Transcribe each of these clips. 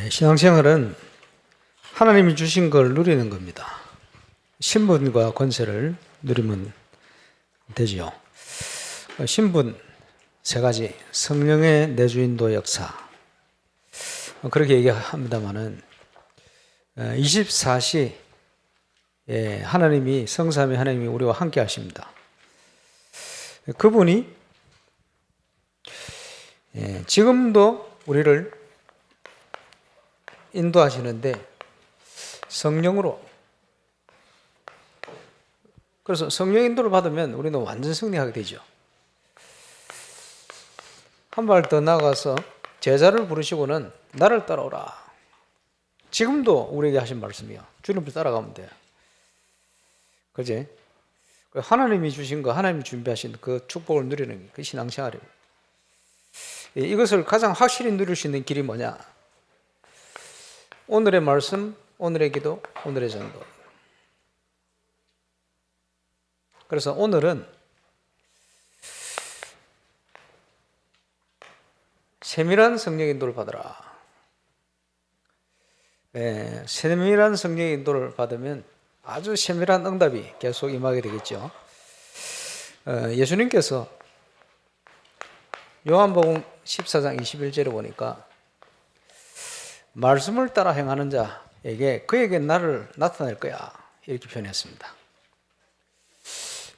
신앙생활은 하나님이 주신 걸 누리는 겁니다. 신분과 권세를 누리면 되지요. 신분 세 가지, 성령의 내주인도 역사. 그렇게 얘기합니다만은 24시 하나님이 성삼위 하나님이 우리와 함께 하십니다. 그분이 지금도 우리를 인도하시는데 성령으로, 그래서 성령 인도를 받으면 우리는 완전 승리하게 되죠. 한 발 더 나가서 제자를 부르시고는 나를 따라오라. 지금도 우리에게 하신 말씀이야. 주님을 따라가면 돼. 그지? 하나님이 주신 거, 하나님이 준비하신 그 축복을 누리는 게 그 신앙생활입니다. 이것을 가장 확실히 누릴 수 있는 길이 뭐냐? 오늘의 말씀, 오늘의 기도, 오늘의 전도. 그래서 오늘은 세밀한 성령 인도를 받으라. 세밀한 성령 인도를 받으면 아주 세밀한 응답이 계속 임하게 되겠죠. 예수님께서 요한복음 14장 21절에 보니까 말씀을 따라 행하는 자에게 그에게 나를 나타낼 거야, 이렇게 표현했습니다.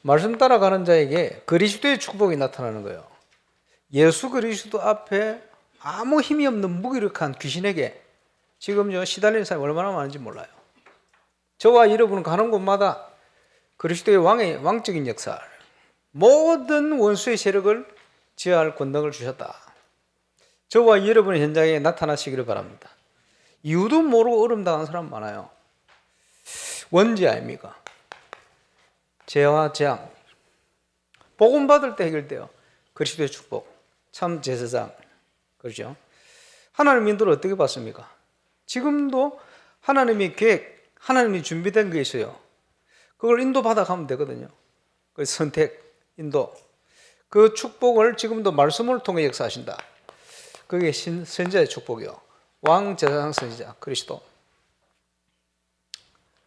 말씀 따라가는 자에게 그리스도의 축복이 나타나는 거예요. 예수 그리스도 앞에 아무 힘이 없는 무기력한 귀신에게 지금 시달리는 사람이 얼마나 많은지 몰라요. 저와 여러분은 가는 곳마다 그리스도의 왕적인 역사, 모든 원수의 세력을 제어할 권능을 주셨다. 저와 여러분의 현장에 나타나시기를 바랍니다. 이유도 모르고 어려움 당하는 사람 많아요. 원죄 아닙니까? 죄와 재앙. 복음 받을 때 해결돼요. 그리스도의 축복, 참 제사장. 그렇죠? 하나님 인도를 어떻게 받습니까? 지금도 하나님의 계획, 하나님이 준비된 게 있어요. 그걸 인도받아 가면 되거든요. 그 선택, 인도. 그 축복을 지금도 말씀을 통해 역사하신다. 그게 선지자의 축복이요. 왕, 제사장, 선지자, 그리스도.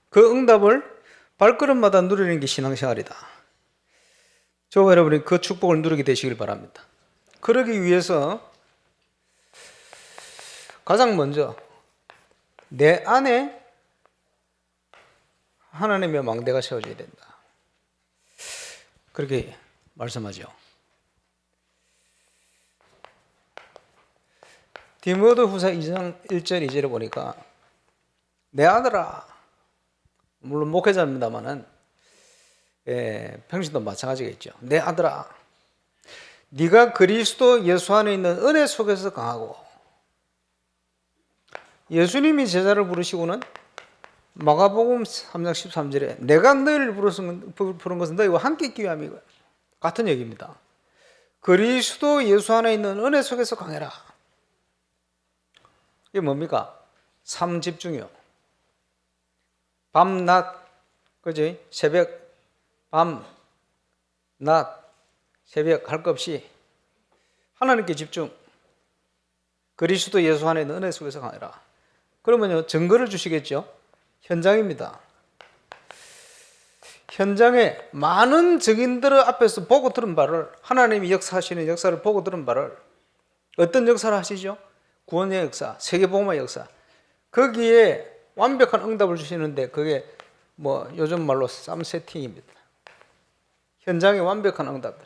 그 응답을 발걸음마다 누리는 게 신앙생활이다. 저와 여러분이 그 축복을 누리게 되시길 바랍니다. 그러기 위해서 가장 먼저 내 안에 하나님의 망대가 세워져야 된다. 그렇게 말씀하죠. 디모데후서 2장 1절 2절에 보니까 내 아들아, 물론 목회자입니다만은 평신도 마찬가지겠죠. 내 아들아, 네가 그리스도 예수 안에 있는 은혜 속에서 강하고, 예수님이 제자를 부르시고는 마가복음 3장 13절에 내가 너희를 부른 것은 너희와 함께 있기 위함이고, 같은 얘기입니다. 그리스도 예수 안에 있는 은혜 속에서 강해라. 이게 뭡니까? 삶 집중이요. 밤, 낮, 그지? 새벽, 밤, 낮, 새벽 할 것 없이 하나님께 집중. 그리스도 예수 안에 있는 은혜 속에서 강해라. 그러면요, 증거를 주시겠죠? 현장입니다. 현장에 많은 증인들 앞에서 보고 들은 바를, 하나님이 역사하시는 역사를 보고 들은 바를, 어떤 역사를 하시죠? 구원의 역사, 세계복음의 역사. 거기에 완벽한 응답을 주시는데 그게 요즘 말로 쌈 세팅입니다. 현장에 완벽한 응답들.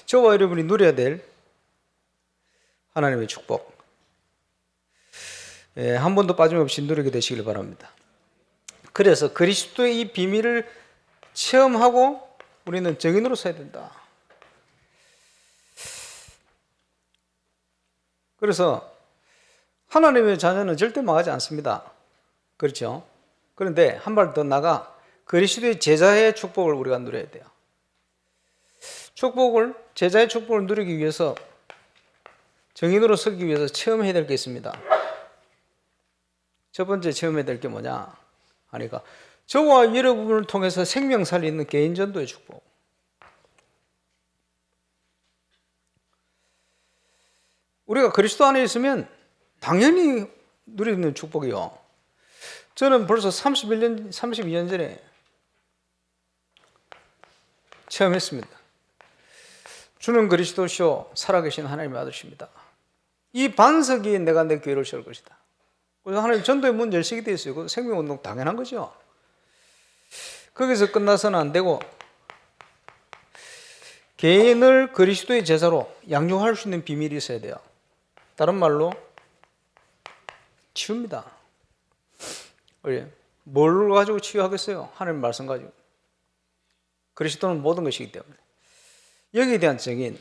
저와 여러분이 누려야 될 하나님의 축복, 한 번도 빠짐없이 누리게 되시길 바랍니다. 그래서 그리스도의 이 비밀을 체험하고 우리는 증인으로 서야 된다. 그래서 하나님의 자녀는 절대 망하지 않습니다. 그렇죠? 그런데 한 발 더 나가 그리스도의 제자의 축복을 우리가 누려야 돼요. 제자의 축복을 누리기 위해서, 증인으로 서기 위해서 체험해야 될 게 있습니다. 첫 번째 체험해야 될 게 뭐냐 하니까, 저와 여러분을 통해서 생명 살리는 개인 전도의 축복. 우리가 그리스도 안에 있으면 당연히 누리는 축복이요. 저는 벌써 32년 전에 체험했습니다. 주는 그리스도시요 살아계신 하나님의 아들이십니다. 이 반석 위에 내가 내 교회를 세울 것이다. 그래서 하나님 전도의 문 열시게 되어 있어요. 그 생명운동 당연한 거죠. 거기서 끝나서는 안 되고 개인을 그리스도의 제자로 양육할 수 있는 비밀이 있어야 돼요. 다른 말로 치유입니다. 뭘 가지고 치유하겠어요? 하나님 말씀 가지고. 그리스도는 모든 것이기 때문에. 여기에 대한 적인.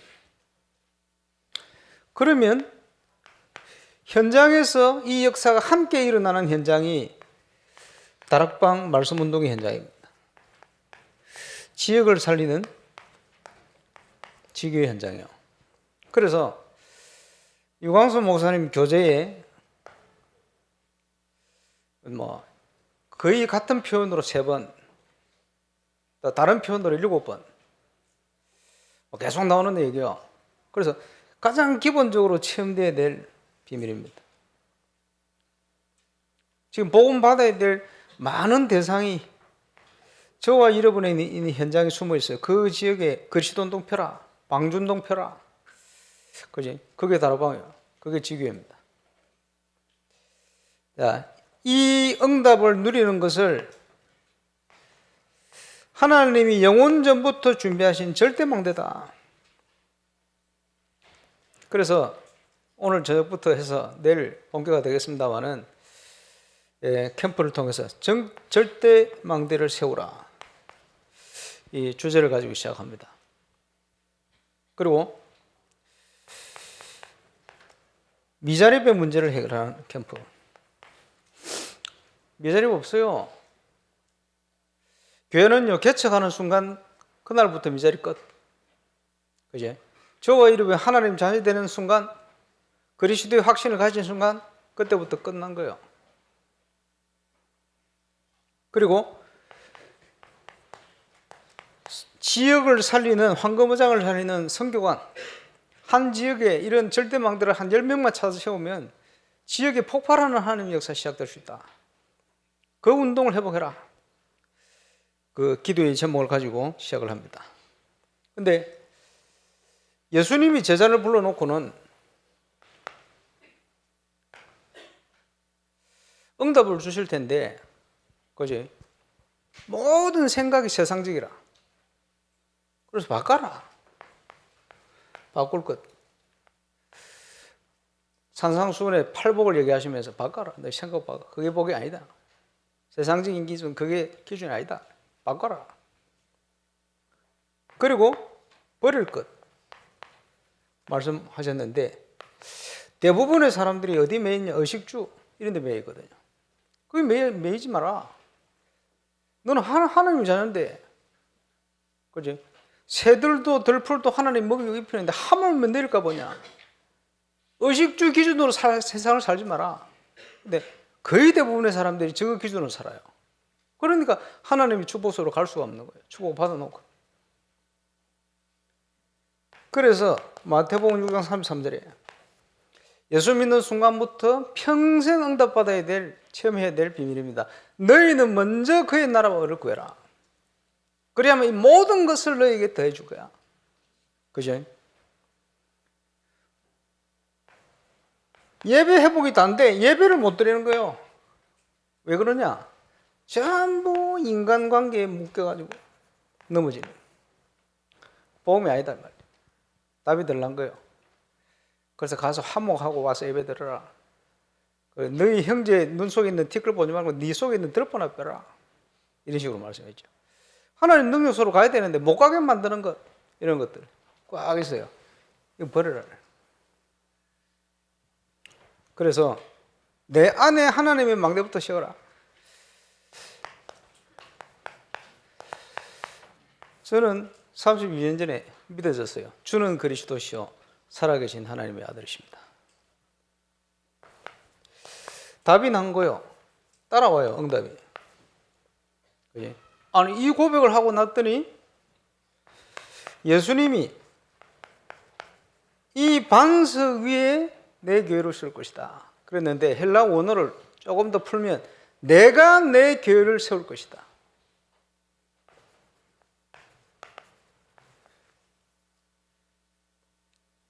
그러면 현장에서 이 역사가 함께 일어나는 현장이 다락방 말씀운동의 현장입니다. 지역을 살리는 지교의 현장이에요. 그래서 유광수 목사님 교재에 거의 같은 표현으로 3번, 또 다른 표현으로 7번 계속 나오는 얘기예요. 그래서 가장 기본적으로 체험되어야 될 비밀입니다. 지금 복음 받아야 될 많은 대상이 저와 여러분의 있는 현장에 숨어 있어요. 그 지역에 그리스도운동 펴라, 방준동 펴라. 그지? 그게 다락방이에요. 그게 지교입니다. 자, 이 응답을 누리는 것을 하나님이 영원 전부터 준비하신 절대망대다. 그래서 오늘 저녁부터 해서 내일 본교가 되겠습니다만은 캠프를 통해서 절대망대를 세우라. 이 주제를 가지고 시작합니다. 그리고 미자립의 문제를 해결하는 캠프. 미자립 없어요. 교회는요, 개척하는 순간 그날부터 미자립 끝. 그제? 저와 여러분이 하나님 자녀 되는 순간, 그리스도의 확신을 가진 순간 그때부터 끝난 거예요. 그리고 지역을 살리는, 황금어장을 살리는 선교관, 한 지역에 이런 절대망대를 한 10명만 찾아 세우면 지역에 폭발하는 하나님의 역사 시작될 수 있다. 그 운동을 회복해라. 그 기도의 제목을 가지고 시작을 합니다. 근데 예수님이 제자를 불러놓고는 응답을 주실 텐데, 그지? 모든 생각이 세상적이라. 그래서 바꿔라. 바꿀 것. 산상수훈의 팔복을 얘기하시면서 바꿔라. 너 생각 바꿔. 그게 복이 아니다. 세상적인 기준, 그게 기준이 아니다. 바꿔라. 그리고 버릴 것. 말씀하셨는데, 대부분의 사람들이 어디 매이냐? 의식주, 이런 데 매이거든요. 그게 매이지 마라. 너는 하나님 자녀인데, 그지? 새들도 들풀도 하나님 먹이고 입히는데 하물며 내릴까 보냐? 의식주 기준으로 세상을 살지 마라. 근데 거의 대부분의 사람들이 저 기준으로 살아요. 그러니까 하나님이 축복으로 갈 수가 없는 거예요. 축복 받아놓고. 그래서 마태복음 6장 33절에 예수 믿는 순간부터 평생 응답받아야 될, 체험해야 될 비밀입니다. 너희는 먼저 그의 나라와 의를 구해라. 그래야만 이 모든 것을 너희에게 더해 줄 거야. 그죠? 예배 회복이 다 안 돼. 예배를 못 드리는 거예요. 왜 그러냐? 전부 인간관계에 묶여가지고 넘어지는. 복음이 아니다 말이야. 답이 덜난 거예요. 그래서 가서 화목하고 와서 예배 드려라. 너희 형제 눈 속에 있는 티끌 보지 말고 네 속에 있는 들보나 빼라. 이런 식으로 말씀했죠. 하나님 능력으로 가야 되는데 못 가게 만드는 것, 이런 것들 꽉 있어요. 이거 버려라. 그래서 내 안에 하나님의 망대부터 씌워라. 저는 32년 전에 믿어졌어요. 주는 그리스도시요 살아계신 하나님의 아들이십니다. 답이 난 거요. 따라와요, 응답이. 그지? 아니, 이 고백을 하고 났더니 예수님이 이 반석 위에 내 교회를 세울 것이다. 그랬는데 헬라 원어를 조금 더 풀면 내가 내 교회를 세울 것이다.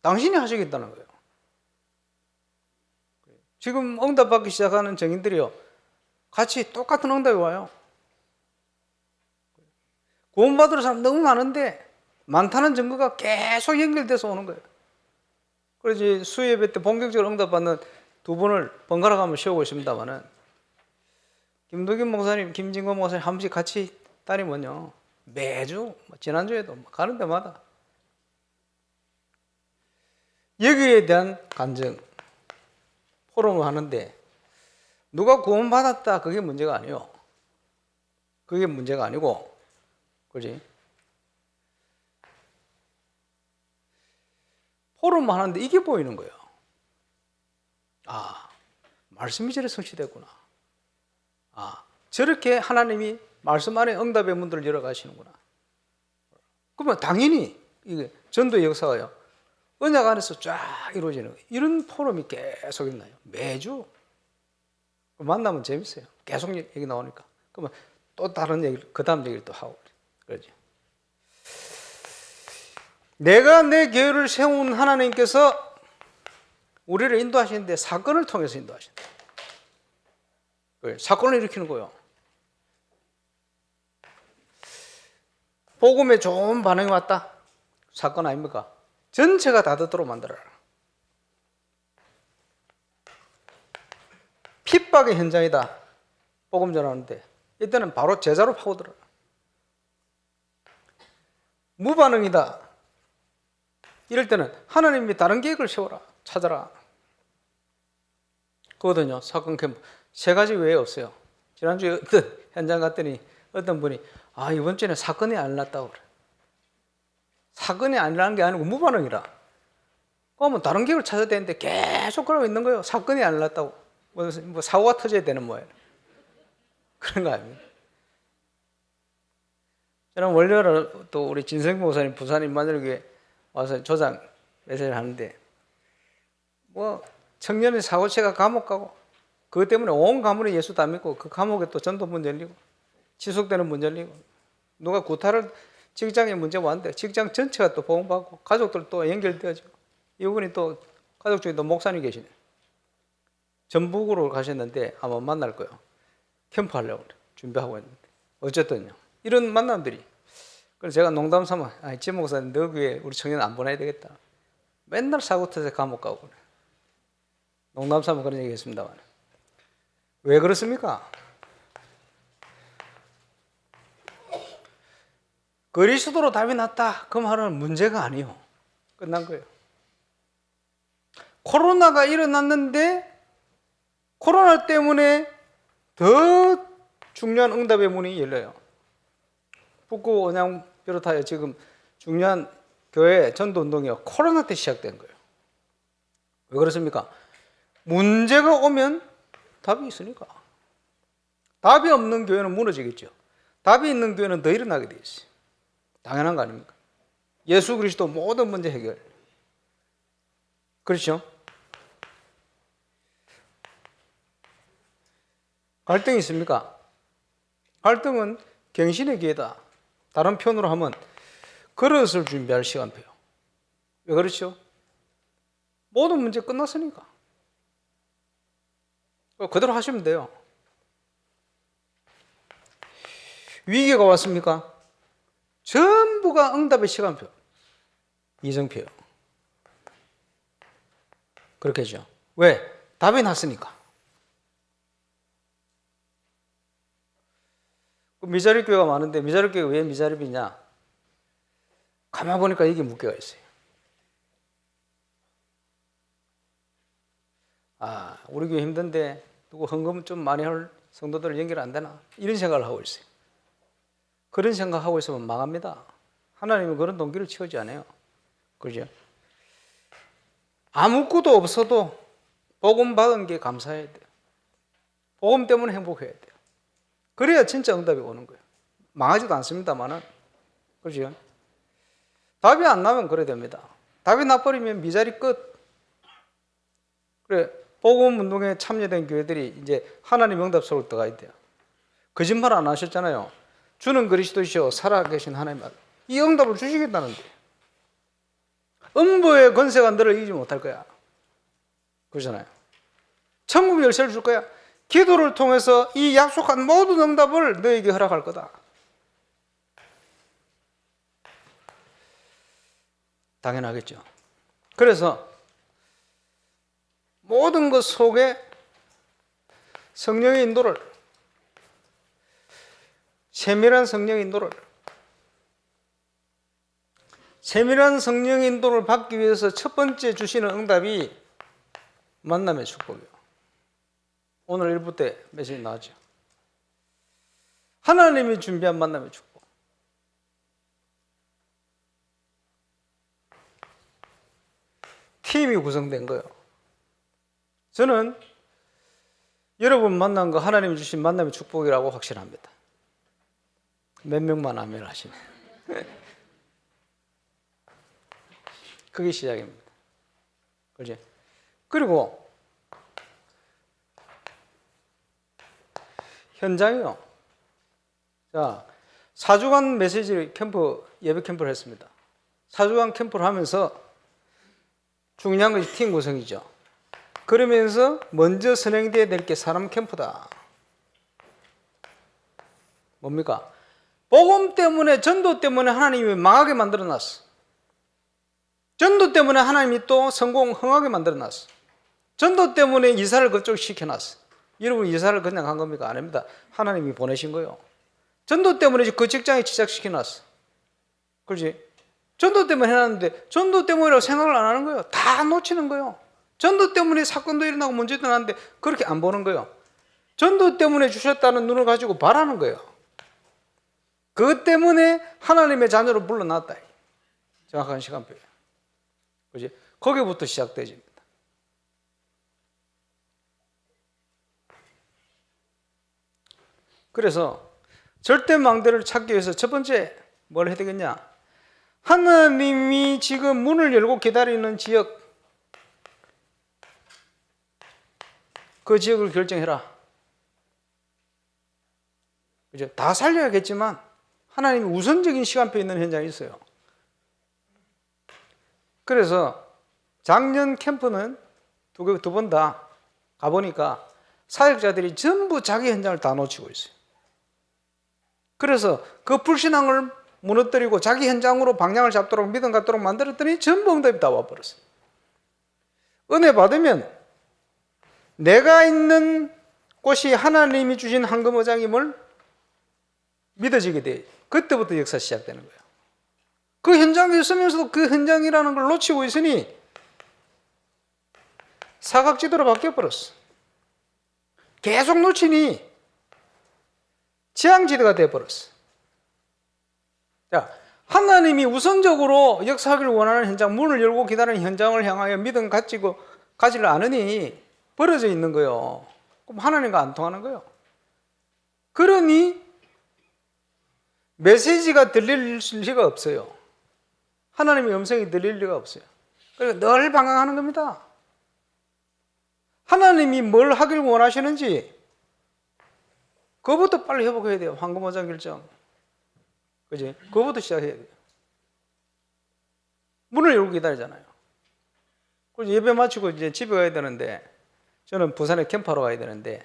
당신이 하시겠다는 거예요. 지금 응답받기 시작하는 증인들이요, 같이 똑같은 응답이 와요. 구원받을 사람 너무 많은데 많다는 증거가 계속 연결돼서 오는 거예요. 그래서 수예배 때 본격적으로 응답받는 두 분을 번갈아 가며 세우고 있습니다만은, 김도균 목사님, 김진건 목사님 한 번씩 같이 다니면요, 매주 지난주에도 가는 데마다 여기에 대한 간증 포럼을 하는데, 누가 구원받았다 그게 문제가 아니에요. 그게 문제가 아니고, 그지? 포럼 하는데 이게 보이는 거예요. 아, 말씀이 저래 성취됐구나. 아, 저렇게 하나님이 말씀 안에 응답의 문들을 열어가시는구나. 그러면 당연히 이게 전도의 역사가요, 언약 안에서 쫙 이루어지는 거예요. 이런 포럼이 계속 있나요? 매주 만나면 재밌어요. 계속 얘기 나오니까. 그러면 또 다른 얘기, 그 다음 얘기를 또 하고 그러죠. 내가 내 교회를 세운 하나님께서 우리를 인도하시는데 사건을 통해서 인도하신다. 사건을 일으키는 거예요. 복음에 좋은 반응이 왔다. 사건 아닙니까? 전체가 다 듣도록 만들어라. 핍박의 현장이다. 복음 전하는데 이때는 바로 제자로 파고들어라. 무반응이다. 이럴 때는 하나님이 다른 계획을 세워라. 찾아라. 그거든요. 사건 캠프. 세 가지 외에 없어요. 지난주에 어떤 현장 갔더니 어떤 분이 이번 주에는 사건이 안 났다고 그래. 사건이 안 나는 게 아니고 무반응이라. 그러면 다른 계획을 찾아야 되는데 계속 그러고 있는 거예요. 사건이 안 났다고. 뭐 사고가 터져야 되는 모양. 그런 거 아닙니까? 저는 월요일에 또 우리 진성 목사님 부산 임마누엘교회 와서 조장 메시지를 하는데, 뭐 청년의 사고체가 감옥 가고 그것 때문에 온 가문이 예수 다 믿고 그 감옥에 또 전도 문 열리고 지속되는 문 열리고, 누가 구타를 직장에 문제가 왔는데 직장 전체가 또 보험받고 가족들 또 연결되어지고, 이분이 또 가족 중에 또 목사님 계시네. 전북으로 가셨는데 아마 만날 거예요. 캠프 하려고 그래. 준비하고 있는데 어쨌든요, 이런 만남들이. 그래서 제가 농담 삼아 지 목사님 너 교회 우리 청년 안 보내야 되겠다. 맨날 사고 터서 감옥 가고 그래. 농담 삼아 그런 얘기 했습니다만, 왜 그렇습니까? 그리스도로 답이 났다 그 말은 문제가 아니에요. 끝난 거예요. 코로나가 일어났는데 코로나 때문에 더 중요한 응답의 문이 열려요. 북구 원양 비롯하여 지금 중요한 교회 전도운동이 코로나 때 시작된 거예요. 왜 그렇습니까? 문제가 오면 답이 있으니까. 답이 없는 교회는 무너지겠죠. 답이 있는 교회는 더 일어나게 돼 있어요. 당연한 거 아닙니까? 예수 그리스도 모든 문제 해결. 그렇죠? 갈등이 있습니까? 갈등은 갱신의 기회다. 다른 표현으로 하면 그릇을 준비할 시간표요. 왜 그렇죠? 모든 문제 끝났으니까. 그대로 하시면 돼요. 위기가 왔습니까? 전부가 응답의 시간표. 이정표요. 그렇게 하죠. 왜? 답이 났으니까. 미자립 교회가 많은데 미자립 교회가 왜 미자립이냐? 가만 보니까 이게 묶여가 있어요. 우리 교회 힘든데 누구 헌금 좀 많이 할 성도들을 연결 안 되나? 이런 생각을 하고 있어요. 그런 생각하고 있으면 망합니다. 하나님은 그런 동기를 채우지 않아요. 그죠? 아무것도 없어도 복음 받은 게 감사해야 돼요. 복음 때문에 행복해야 돼요. 그래야 진짜 응답이 오는 거예요. 망하지도 않습니다만은. 그죠? 답이 안 나면 그래 됩니다. 답이 나버리면 미자리 끝. 그래, 복음 운동에 참여된 교회들이 이제 하나님 응답 속으로 들어가야 돼요. 거짓말 안 하셨잖아요. 주는 그리스도시요 살아계신 하나님. 이 응답을 주시겠다는데. 음부의 권세가 너를 이기지 못할 거야. 그러잖아요. 천국 열쇠를 줄 거야. 기도를 통해서 이 약속한 모든 응답을 너에게 허락할 거다. 당연하겠죠. 그래서 모든 것 속에 성령의 인도를, 세밀한 성령의 인도를 받기 위해서 첫 번째 주시는 응답이 만남의 축복이에요. 오늘 1부 때 메시지 나왔죠. 하나님이 준비한 만남의 축복. 팀이 구성된 거예요. 저는 여러분 만난 거 하나님이 주신 만남의 축복이라고 확신합니다. 몇 명만 아멘 하시네. 그게 시작입니다. 그렇지? 그리고 현장이요. 자, 4주간 메시지 캠프, 예배 캠프를 했습니다. 4주간 캠프를 하면서 중요한 것이 팀 구성이죠. 그러면서 먼저 선행되어야 될 게 사람 캠프다. 뭡니까? 복음 때문에, 전도 때문에 하나님이 망하게 만들어놨어. 전도 때문에 하나님이 또 성공 흥하게 만들어놨어. 전도 때문에 이사를 그쪽 시켜놨어. 여러분 이사를 그냥 한 겁니까? 아닙니다. 하나님이 보내신 거예요. 전도 때문에 그 직장에 지적시켜놨어. 그렇지? 전도 때문에 해놨는데 전도 때문이라고 생각을 안 하는 거예요. 다 놓치는 거예요. 전도 때문에 사건도 일어나고 문제도 나는데 그렇게 안 보는 거예요. 전도 때문에 주셨다는 눈을 가지고 바라는 거예요. 그것 때문에 하나님의 자녀로 불러놨다. 정확한 시간표예요. 그렇지? 거기부터 시작되집니다. 그래서 절대 망대를 찾기 위해서 첫 번째 뭘 해야 되겠냐? 하나님이 지금 문을 열고 기다리는 지역, 그 지역을 결정해라. 그죠? 다 살려야겠지만 하나님이 우선적인 시간표에 있는 현장이 있어요. 그래서 작년 캠프는 두 번 다 가보니까 사역자들이 전부 자기 현장을 다 놓치고 있어요. 그래서 그 불신앙을 무너뜨리고 자기 현장으로 방향을 잡도록 믿음 갖도록 만들었더니 전부 응답이 다 와버렸어요. 은혜 받으면 내가 있는 곳이 하나님이 주신 황금어장임을 믿어지게 돼. 그때부터 역사 시작되는 거예요. 그 현장에 있으면서도 그 현장이라는 걸 놓치고 있으니 사각지대로 바뀌어버렸어. 계속 놓치니 재앙지대가 되어버렸어. 자, 하나님이 우선적으로 역사하기를 원하는 현장, 문을 열고 기다리는 현장을 향하여 믿음 가지를 않으니 벌어져 있는 거예요. 그럼 하나님과 안 통하는 거예요. 그러니 메시지가 들릴 리가 없어요. 하나님의 음성이 들릴 리가 없어요. 그러니까 늘 방황하는 겁니다. 하나님이 뭘 하길 원하시는지 그거부터 빨리 회복해야 돼요. 황금어장 결정. 그지? 그거부터 시작해야 돼요. 문을 열고 기다리잖아요. 그래서 예배 마치고 이제 집에 가야 되는데, 저는 부산에 캠프하러 가야 되는데,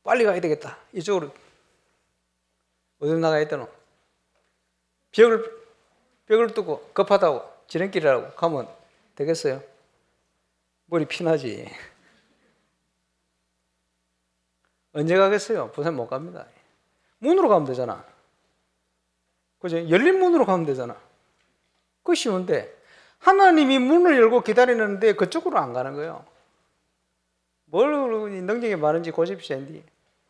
빨리 가야 되겠다. 이쪽으로, 어디로 나가야 되노? 벽을 뚫고 급하다고, 지름길이라고 가면 되겠어요? 머리 피나지. 언제 가겠어요? 부산 못 갑니다. 문으로 가면 되잖아. 그죠? 열린 문으로 가면 되잖아. 그거 쉬운데 하나님이 문을 열고 기다리는데 그쪽으로 안 가는 거예요. 뭘 능력이 많은지 고집시한디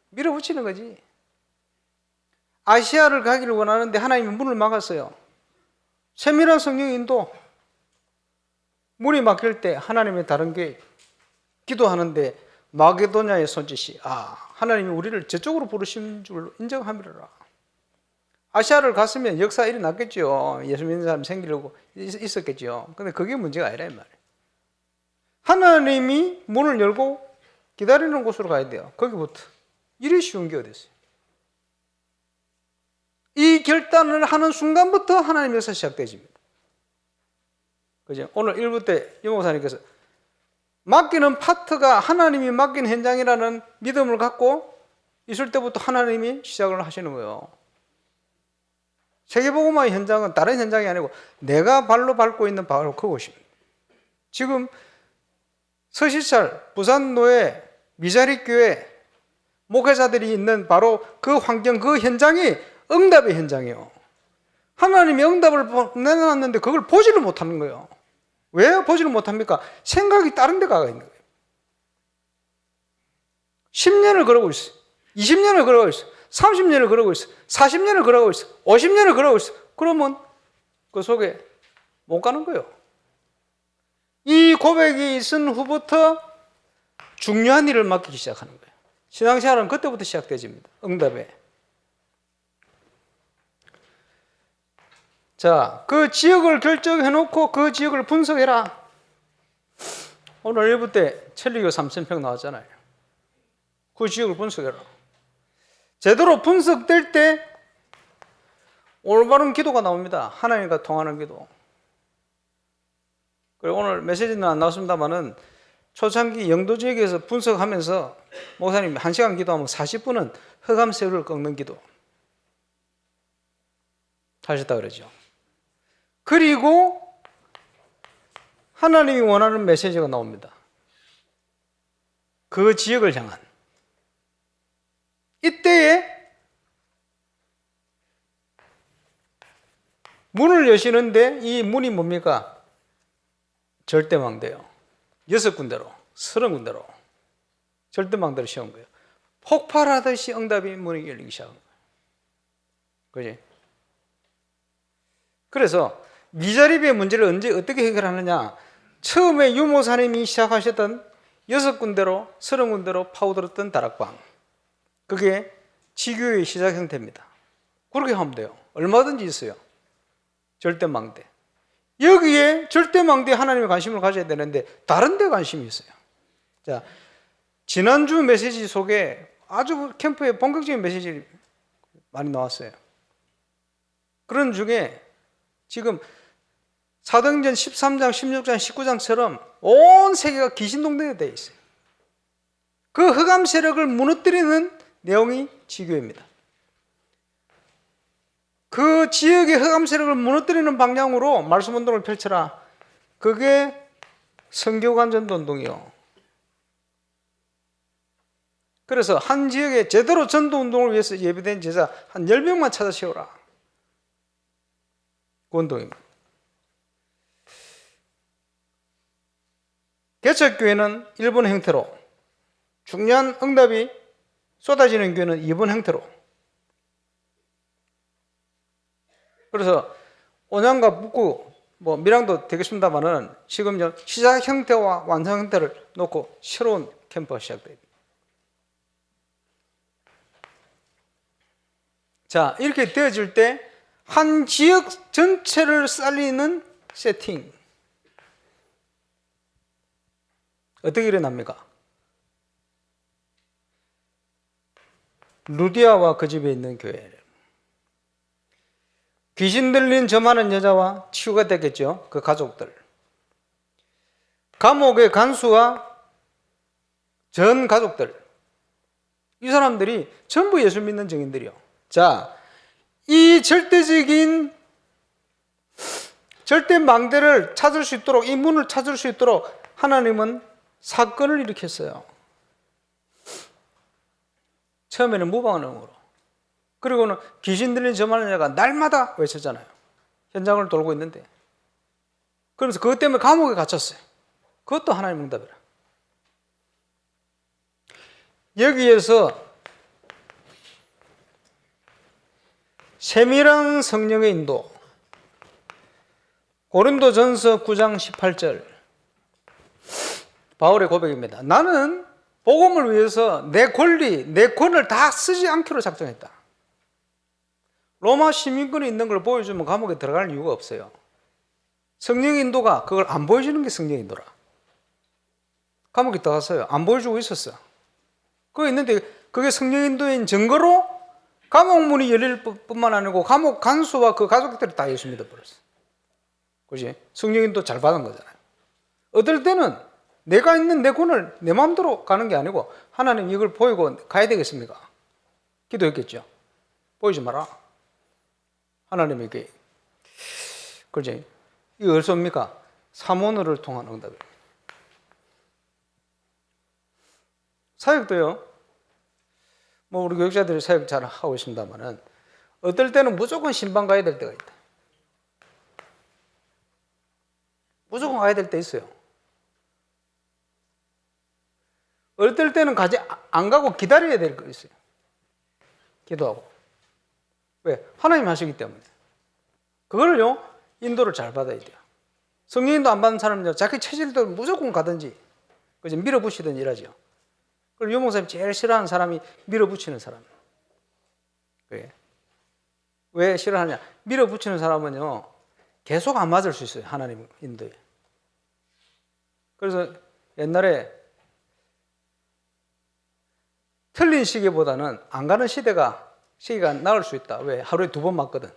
밀어붙이는 거지. 아시아를 가기를 원하는데 하나님이 문을 막았어요. 세밀한 성령 인도. 문이 막힐 때 하나님의 다른 교회 기도하는데 마게도냐의 손짓이 하나님이 우리를 저쪽으로 부르신 줄 인정함이라. 아시아를 갔으면 역사 일어났겠죠. 예수 믿는 사람 생기려고 있었겠죠. 근데 그게 문제가 아니라 이 말이에요. 하나님이 문을 열고 기다리는 곳으로 가야 돼요. 거기부터. 이리 쉬운 게 어디 있어요? 이 결단을 하는 순간부터 하나님의 역사 시작되집니다. 그죠? 오늘 1부 때 유 목사님께서 맡기는 파트가 하나님이 맡긴 현장이라는 믿음을 갖고 있을 때부터 하나님이 시작을 하시는 거예요. 세계복음화의 현장은 다른 현장이 아니고 내가 발로 밟고 있는 바로 그곳입니다. 지금 서시찰, 부산노예, 미자립교회 목회자들이 있는 바로 그 환경, 그 현장이 응답의 현장이에요. 하나님이 응답을 내놨는데 그걸 보지를 못하는 거예요. 왜 보지를 못합니까? 생각이 다른 데 가 있는 거예요. 10년을 그러고 있어요. 20년을 그러고 있어요. 30년을 그러고 있어요. 40년을 그러고 있어요. 50년을 그러고 있어요. 그러면 그 속에 못 가는 거예요. 이 고백이 있은 후부터 중요한 일을 맡기기 시작하는 거예요. 신앙생활은 그때부터 시작되집니다. 응답에. 자, 그 지역을 결정해놓고 그 지역을 분석해라. 오늘 1부 때 천리교 3,000평 나왔잖아요. 그 지역을 분석해라. 제대로 분석될 때 올바른 기도가 나옵니다. 하나님과 통하는 기도. 그리고 오늘 메시지는 안 나왔습니다만은 초창기 영도지역에서 분석하면서 목사님 1시간 기도하면 40분은 흑암새우를 꺾는 기도 하셨다 그러죠. 그리고 하나님이 원하는 메시지가 나옵니다. 그 지역을 향한. 이때에 문을 여시는데 이 문이 뭡니까? 절대망대요. 6군데로, 30군데로 절대망대를 씌운 거예요. 폭발하듯이 응답이 문이 열리기 시작한 거예요. 그지? 그래서 미자립의 문제를 언제 어떻게 해결하느냐? 처음에 유모사님이 시작하셨던 6군데로 30군데로 파고들었던 다락방, 그게 지교의 시작 형태입니다. 그렇게 하면 돼요. 얼마든지 있어요. 절대망대. 여기에 절대망대에 하나님의 관심을 가져야 되는데 다른 데 관심이 있어요. 자, 지난주 메시지 속에 아주 캠프에 본격적인 메시지 많이 나왔어요. 그런 중에 지금 사도행전 13장, 16장, 19장처럼 온 세계가 귀신동댕이 되어 있어요. 그 흑암 세력을 무너뜨리는 내용이 지교입니다. 그 지역의 흑암 세력을 무너뜨리는 방향으로 말씀 운동을 펼쳐라. 그게 선교관 전도 운동이요. 그래서 한 지역에 제대로 전도 운동을 위해서 예비된 제자 한 10명만 찾아 세우라. 그 운동입니다. 개척교회는 1번 형태로, 중요한 응답이 쏟아지는 교회는 2번 형태로. 그래서 온양과 북구, 밀양도 되겠습니다만은 지금 시작 형태와 완성 형태를 놓고 새로운 캠프가 시작됩니다. 자, 이렇게 되어질 때 한 지역 전체를 살리는 세팅. 어떻게 일어납니까? 루디아와 그 집에 있는 교회. 귀신 들린 저 많은 여자와 치유가 되겠죠. 그 가족들. 감옥의 간수와 전 가족들. 이 사람들이 전부 예수 믿는 증인들이요. 자, 이 절대적인 절대 망대를 찾을 수 있도록, 이 문을 찾을 수 있도록 하나님은 사건을 일으켰어요. 처음에는 무방언으로. 그리고는 귀신 들린 저 많은 여자가 날마다 외쳤잖아요. 현장을 돌고 있는데. 그래서 그것 때문에 감옥에 갇혔어요. 그것도 하나님 응답이라. 여기에서 세밀한 성령의 인도. 고린도전서 9장 18절. 바울의 고백입니다. 나는 복음을 위해서 내 권리, 내 권을 다 쓰지 않기로 작정했다. 로마 시민권이 있는 걸 보여주면 감옥에 들어갈 이유가 없어요. 성령 인도가 그걸 안 보여주는 게 성령 인도라. 감옥에 들어갔어요. 안 보여주고 있었어. 그거 있는데 그게 성령인도인 증거로 감옥 문이 열릴 뿐만 아니고 감옥 간수와 그 가족들이 다 예수 믿어버렸어. 그지? 성령인도 잘 받은 거잖아요. 어떨 때는 내가 있는 내 군을 내 마음대로 가는 게 아니고 하나님 이걸 보이고 가야 되겠습니까? 기도했겠죠. 보이지 마라. 하나님에게. 그렇지? 이거 어디서 옵니까? 사모너를 통한 응답입니다. 사역도요. 뭐 우리 교육자들이 사역 잘 하고 있습니다만은 어떨 때는 무조건 신방 가야 될 때가 있다. 무조건 가야 될 때 있어요. 어떨 때는 안 가고 기다려야 될 거 있어요. 기도하고. 왜? 하나님 하시기 때문에. 그걸요, 인도를 잘 받아야 돼요. 성령인도 안 받는 사람은요, 자기 체질대로 무조건 가든지, 그죠? 밀어붙이든지 이러죠. 그리고 유목사님 제일 싫어하는 사람이 밀어붙이는 사람. 왜 싫어하냐? 밀어붙이는 사람은요, 계속 안 맞을 수 있어요. 하나님 인도에. 그래서 옛날에 틀린 시계보다는 안 가는 시계가 나을 수 있다. 왜? 하루에 2번 맞거든.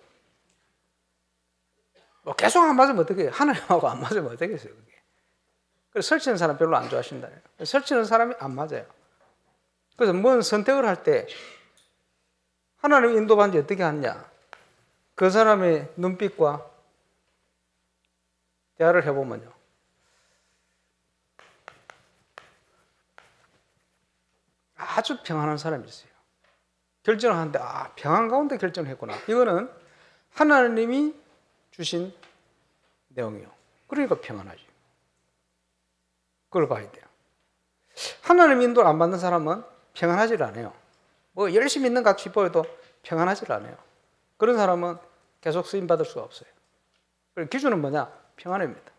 뭐 계속 안 맞으면 어떻게 해요? 하나님하고 안 맞으면 어떻게 했어요? 그게. 그래서 설치는 사람 별로 안 좋아하신다. 설치는 사람이 안 맞아요. 그래서 뭔 선택을 할 때 하나님 인도받는지 어떻게 하느냐? 그 사람의 눈빛과 대화를 해보면요. 아주 평안한 사람이 있어요. 결정을 하는데 평안 가운데 결정을 했구나. 이거는 하나님이 주신 내용이요. 그러니까 평안하죠. 그걸 봐야 돼요. 하나님 인도를 안 받는 사람은 평안하지 않아요. 뭐 열심히 있는 것 같이 보여도 평안하지 않아요. 그런 사람은 계속 쓰임받을 수가 없어요. 기준은 뭐냐? 평안입니다.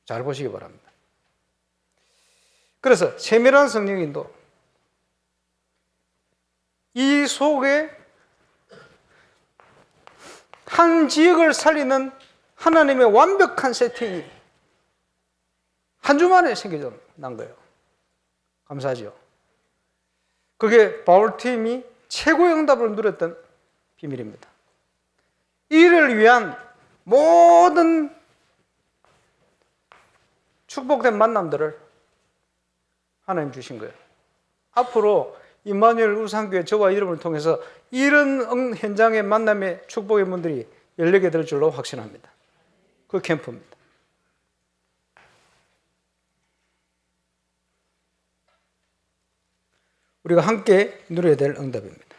잘 보시기 바랍니다. 그래서 세밀한 성령 인도, 이 속에 한 지역을 살리는 하나님의 완벽한 세팅이 한 주 만에 생겨난 거예요. 감사하죠. 그게 바울팀이 최고의 응답을 누렸던 비밀입니다. 이를 위한 모든 축복된 만남들을 하나님 주신 거예요. 앞으로 임마누엘 우상교회 저와 이름을 통해서 이런 현장의 만남의 축복의 문들이 열리게 될 줄로 확신합니다. 그 캠프입니다. 우리가 함께 누려야 될 응답입니다.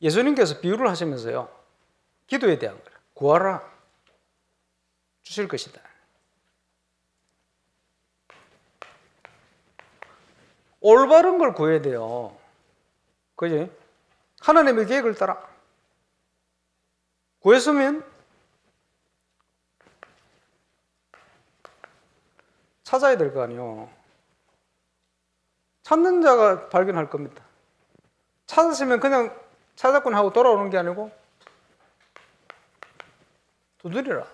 예수님께서 비유를 하시면서요, 기도에 대한 거예요. 구하라. 주실 것이다. 올바른 걸 구해야 돼요. 그지? 하나님의 계획을 따라. 구했으면 찾아야 될 거 아니에요. 찾는 자가 발견할 겁니다. 찾았으면 그냥 찾았군 하고 돌아오는 게 아니고 두드리라.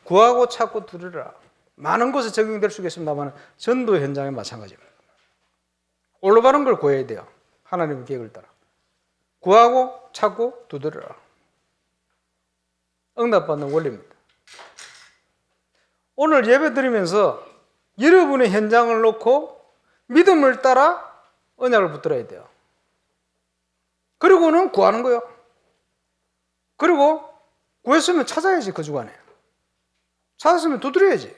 구하고 찾고 두드리라. 많은 곳에 적용될 수 있겠습니다만 전도 현장에 마찬가지입니다. 올바른 걸 구해야 돼요. 하나님의 계획을 따라. 구하고 찾고 두드리라. 응답받는 원리입니다. 오늘 예배 드리면서 여러분의 현장을 놓고 믿음을 따라 언약을 붙들어야 돼요. 그리고는 구하는 거예요. 그리고 구했으면 찾아야지, 그 주간에. 찾았으면 두드려야지.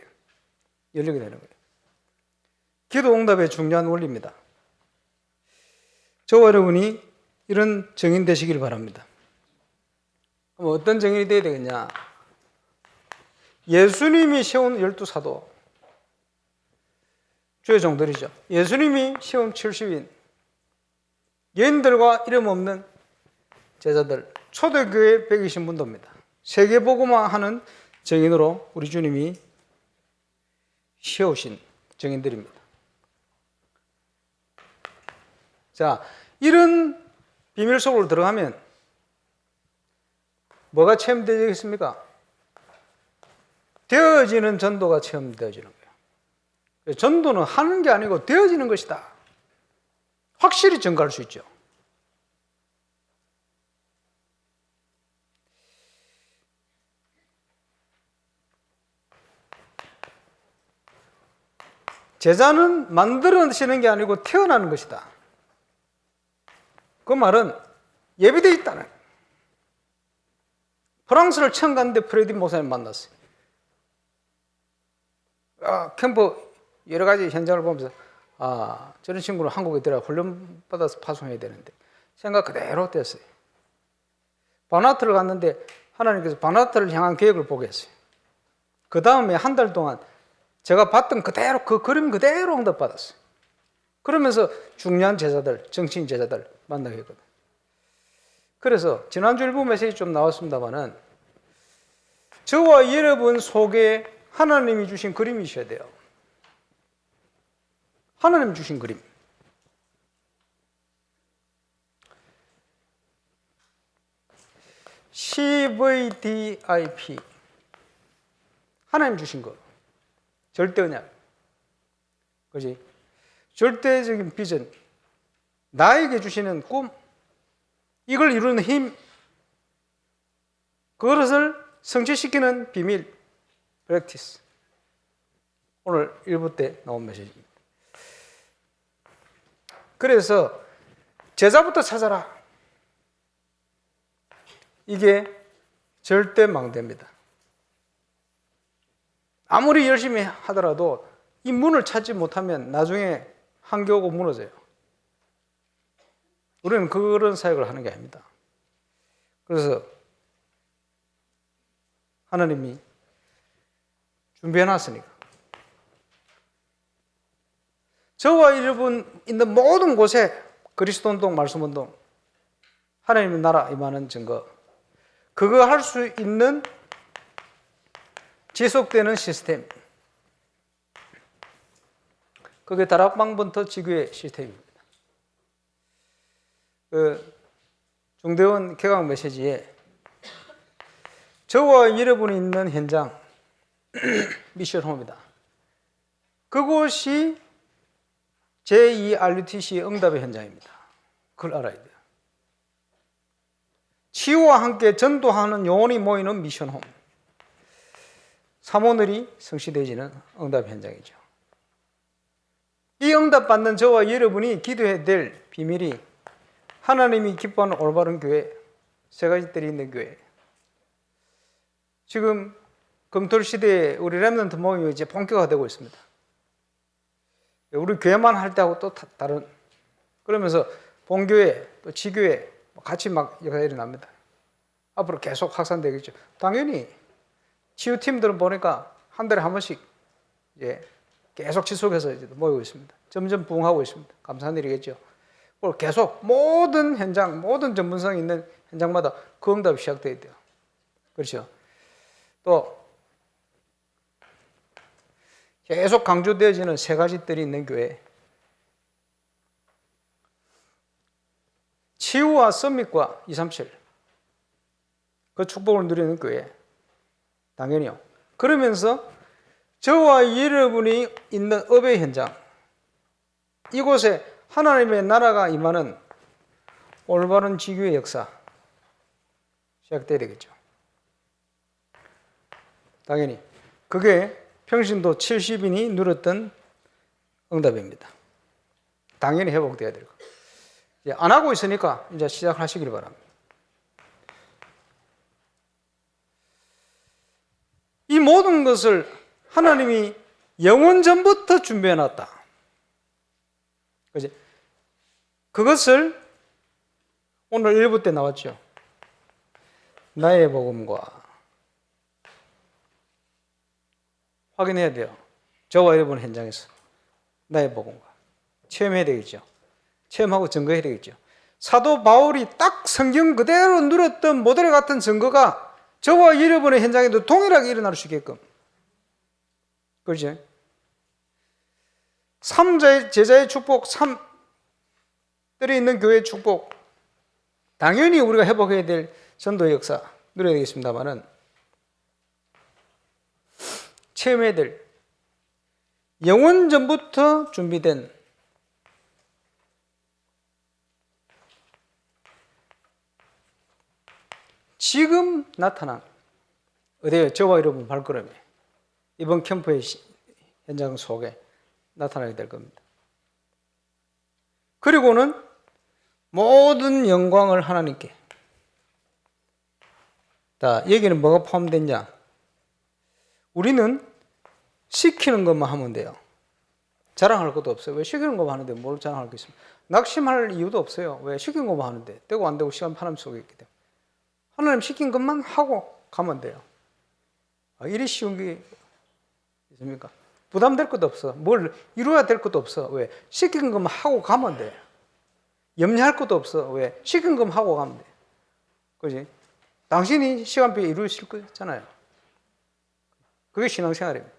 열리게 되는 거예요. 기도 응답의 중요한 원리입니다. 저와 여러분이 이런 증인 되시길 바랍니다. 그럼 어떤 증인이 되어야 되겠냐? 예수님이 세운 12사도, 주의 종들이죠. 예수님이 세운 70인, 여인들과 이름 없는 제자들, 초대교회 120문도입니다. 세계복음화 하는 증인으로 우리 주님이 세우신 증인들입니다. 자, 이런 비밀 속으로 들어가면 뭐가 체험되겠습니까? 되어지는 전도가 체험되어지는 거예요. 전도는 하는 게 아니고 되어지는 것이다. 확실히 증가할 수 있죠. 제자는 만들어지는 게 아니고 태어나는 것이다. 그 말은 예비되어 있다는. 프랑스를 처음 갔는데 프레디 목사님 만났어요. 캠프 여러 가지 현장을 보면서 저런 친구는 한국에 들어가 훈련 받아서 파송해야 되는데 생각 그대로 됐어요. 바나트를 갔는데 하나님께서 바나트를 향한 계획을 보게 했어요. 그 다음에 한 달 동안 제가 봤던 그대로 그 그림 그대로 응답받았어요. 그러면서 중요한 제자들, 정치인 제자들 만나게 했거든요. 그래서 지난주 일부 메시지 좀 나왔습니다만은 저와 여러분 속에 하나님이 주신 그림이 있어야 돼요. 하나님이 주신 그림. CVDIP. 하나님 주신 거. 절대 언약. 그지? 절대적인 비전. 나에게 주시는 꿈. 이걸 이루는 힘. 그것을 성취시키는 비밀. 프랙티스. 오늘 1부 때 나온 메시지입니다. 그래서 제자부터 찾아라. 이게 절대 망대입니다. 아무리 열심히 하더라도 이 문을 찾지 못하면 나중에 한계 오고 무너져요. 우리는 그런 사역을 하는 게 아닙니다. 그래서 하나님이 준비해놨으니까 저와 여러분 있는 모든 곳에 그리스도 운동, 말씀 운동, 하나님의 나라 임하는 증거, 그거 할 수 있는 지속되는 시스템, 그게 다락방부터 지교의 시스템입니다. 중대원 개강 메시지에 저와 여러분이 있는 현장, 미션홈이다. 그곳이 제2RUTC의 응답의 현장입니다. 그걸 알아야 돼요. 치유와 함께 전도하는 영혼이 모이는 미션홈. 사모늘이 성취되어지는 응답 현장이죠. 이 응답받는 저와 여러분이 기도해야 될 비밀이 하나님이 기뻐하는 올바른 교회, 세 가지 뜰이 있는 교회. 지금 금토일 시대에 우리 렘넌트 모임이 이제 본격화되고 있습니다. 우리 교회만 할 때하고 또 다른, 그러면서 본교회 또 지교회 같이 막 역사가 일어납니다. 앞으로 계속 확산되겠죠. 당연히 치유팀들은 보니까 한 달에 한 번씩 이제 계속 지속해서 이제 모이고 있습니다. 점점 부흥하고 있습니다. 감사한 일이겠죠. 그리고 계속 모든 현장, 모든 전문성이 있는 현장마다 그 응답이 시작되어야 돼요. 그렇죠. 또 계속 강조되어지는 세 가지 뜰이 있는 교회. 치유와 썸밋과 237. 그 축복을 누리는 교회. 당연히요. 그러면서 저와 여러분이 있는 업의 현장, 이곳에 하나님의 나라가 임하는 올바른 지교의 역사 시작돼야 되겠죠. 당연히 그게 평신도 70인이 누렸던 응답입니다. 당연히 회복돼야 될 거. 이제 안 하고 있으니까 이제 시작하시길 바랍니다. 이 모든 것을 하나님이 영원 전부터 준비해 놨다. 그지? 그것을 오늘 1부 때 나왔죠. 나의 복음과 확인해야 돼요. 저와 여러분 현장에서 나의 복음과 체험해야 되겠죠. 체험하고 증거해야 되겠죠. 사도 바울이 딱 성경 그대로 누렸던 모델 같은 증거가 저와 여러분의 현장에도 동일하게 일어날 수 있게끔. 그렇죠? 3 제자의 축복 3 들이 있는 교회의 축복, 당연히 우리가 회복해야 될 전도의 역사 누려야 되겠습니다만은 체험해야 될 영원 전부터 준비된 지금 나타난 어디에요? 저와 여러분 발걸음이 이번 캠프의 현장 속에 나타나게 될 겁니다. 그리고는 모든 영광을 하나님께. 자, 여기는 뭐가 포함됐냐? 우리는 시키는 것만 하면 돼요. 자랑할 것도 없어요. 왜 시키는 것만 하는데 뭘 자랑할 게 있습니까? 낙심할 이유도 없어요. 왜 시키는 것만 하는데 되고 안 되고 시간 파남 속에 있기 때문에 하나님 시킨 것만 하고 가면 돼요. 이리 쉬운 게 있습니까? 부담될 것도 없어. 뭘 이루어야 될 것도 없어. 왜? 시킨 것만 하고 가면 돼. 염려할 것도 없어. 왜? 시킨 것만 하고 가면 돼. 그지? 당신이 시간표에 이루실 거잖아요. 그게 신앙생활입니다.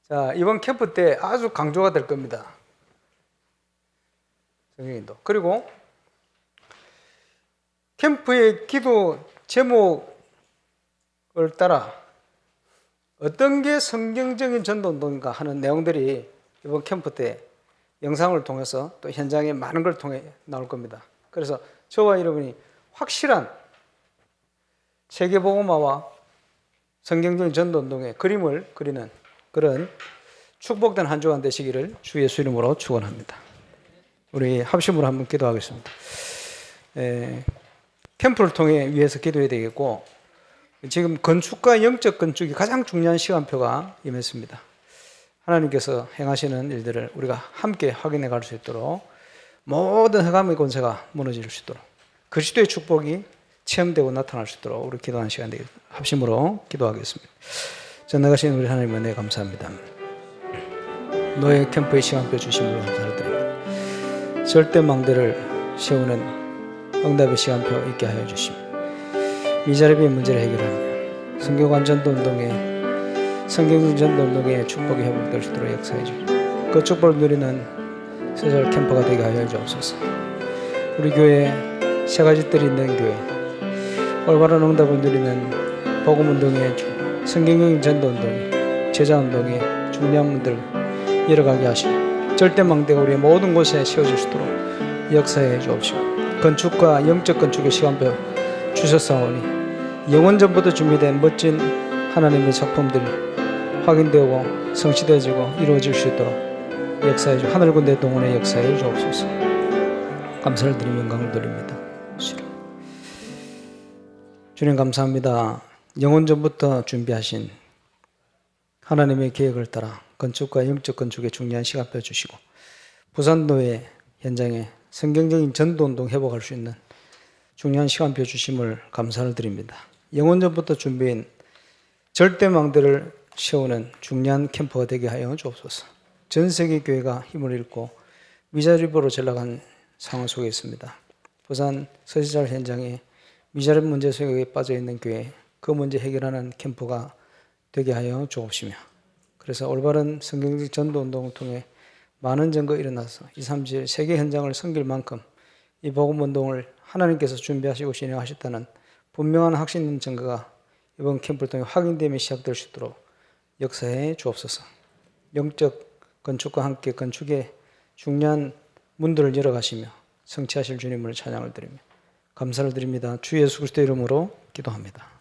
자, 이번 캠프 때 아주 강조가 될 겁니다. 성경인도. 그리고 캠프의 기도 제목을 따라 어떤 게 성경적인 전도운동인가 하는 내용들이 이번 캠프 때 영상을 통해서 또 현장에 많은 걸 통해 나올 겁니다. 그래서 저와 여러분이 확실한 세계복음화와 성경적인 전도운동의 그림을 그리는 그런 축복된 한 주간 되시기를 주 예수 이름으로 축원합니다. 우리 합심으로 한번 기도하겠습니다. 캠프를 통해 위해서 기도해야 되겠고 지금 건축과 영적 건축이 가장 중요한 시간표가 임했습니다. 하나님께서 행하시는 일들을 우리가 함께 확인해 갈 수 있도록 모든 흑암의 권세가 무너질 수 있도록 그리스도의 축복이 체험되고 나타날 수 있도록 우리 기도하는 시간 되겠습니다. 합심으로 기도하겠습니다. 전능하신 우리 하나님 은혜 감사합니다. 노예 캠프의 시간표 주심으로 감사드립니다. 절대 망대를 세우는 응답의 시간표 있게 하여 주시며 미자립의 문제를 해결하며 성경관 전도운동에 성경 전도운동의 축복이 회복될 수 있도록 역사해 주시고 그 축복을 누리는 세절 캠프가 되게 하여 주옵소서. 우리 교회에 세 가지 뜰이 있는 교회 올바른 응답을 누리는 복음운동의 성경적인 전도운동의 제자운동의 중요한 문들 열어가게 하시고 절대망대가 우리의 모든 곳에 세워질 수 있도록 역사해 주옵시고 건축과 영적 건축의 시간표 주셨사오니 영원 전부터 준비된 멋진 하나님의 작품들이 확인되고 성취되어지고 이루어질 수 있도록 역사해 주 하늘군대 동원의 역사해 주옵소서. 감사를 드리며 영광을 드립니다. 주님 감사합니다. 영원 전부터 준비하신 하나님의 계획을 따라 건축과 영적 건축의 중요한 시간표 주시고 부산도의 현장에 성경적인 전도운동 회복할 수 있는 중요한 시간표 주심을 감사를 드립니다. 영원 전부터 준비한 절대망대를 세우는 중요한 캠프가 되게 하여 주옵소서. 전 세계 교회가 힘을 잃고 미자립으로 전락한 상황 속에 있습니다. 부산 서시잘 현장에 미자립 문제 속에 빠져 있는 교회 그 문제 해결하는 캠프가 되게 하여 주옵시며 그래서 올바른 성경적 전도운동을 통해 많은 증거가 일어나서 2, 3일 세계 현장을 섬길 만큼 이 복음운동을 하나님께서 준비하시고 진행하셨다는 분명한 확신 있는 증거가 이번 캠프를 통해 확인되며 시작될 수 있도록 역사해 주옵소서. 영적 건축과 함께 건축의 중요한 문들을 열어가시며 성취하실 주님을 찬양을 드리며 감사를 드립니다. 주 예수 그리스도 이름으로 기도합니다.